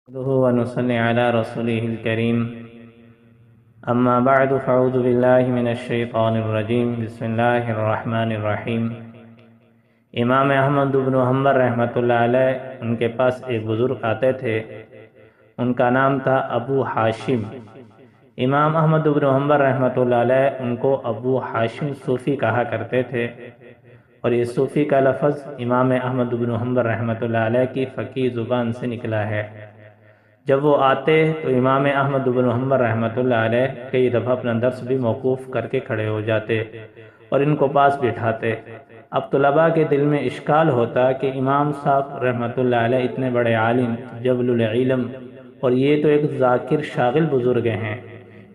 نحمده ونصلي على رسوله الكريم اما بعد فاعوذ باللہ من الشیطان الرجیم بسم اللہ الرحمن الرحیم۔ امام احمد بن حنبل رحمۃ اللہ علیہ ان کے پاس ایک بزرگ آتے تھے، ان کا نام تھا ابو حاشم۔ امام احمد بن حنبل رحمۃ اللہ علیہ ان کو ابو حاشم صوفی کہا کرتے تھے، اور یہ صوفی کا لفظ امام احمد بن حنبل رحمۃ اللہ علیہ کی فقیہ زبان سے نکلا ہے۔ جب وہ آتے تو امام احمد بن حنبل رحمۃ اللہ علیہ کئی دفعہ اپنا درس بھی موقوف کر کے کھڑے ہو جاتے اور ان کو پاس بٹھاتے۔ اب طلباء کے دل میں اشکال ہوتا کہ امام صاحب رحمۃ اللہ علیہ اتنے بڑے عالم جبل العلم، اور یہ تو ایک ذاکر شاغل بزرگ ہیں،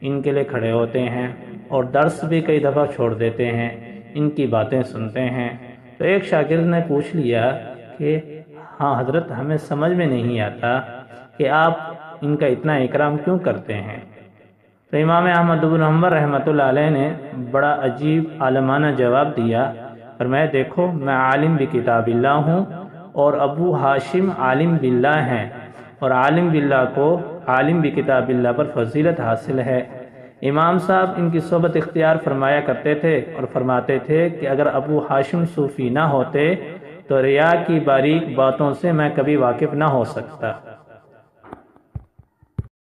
ان کے لیے کھڑے ہوتے ہیں اور درس بھی کئی دفعہ چھوڑ دیتے ہیں، ان کی باتیں سنتے ہیں۔ تو ایک شاگرد نے پوچھ لیا کہ ہاں حضرت، ہمیں سمجھ میں نہیں آتا کہ آپ ان کا اتنا اکرام کیوں کرتے ہیں؟ تو امام احمد بن حنبل رحمۃ اللہ علیہ نے بڑا عجیب عالمانہ جواب دیا، فرمایا دیکھو، میں عالم بکتاب اللہ ہوں اور ابو حاشم عالم باللہ ہیں، اور عالم باللہ کو عالم بکتاب اللہ پر فضیلت حاصل ہے۔ امام صاحب ان کی صحبت اختیار فرمایا کرتے تھے اور فرماتے تھے کہ اگر ابو حاشم صوفی نہ ہوتے تو ریا کی باریک باتوں سے میں کبھی واقف نہ ہو سکتا۔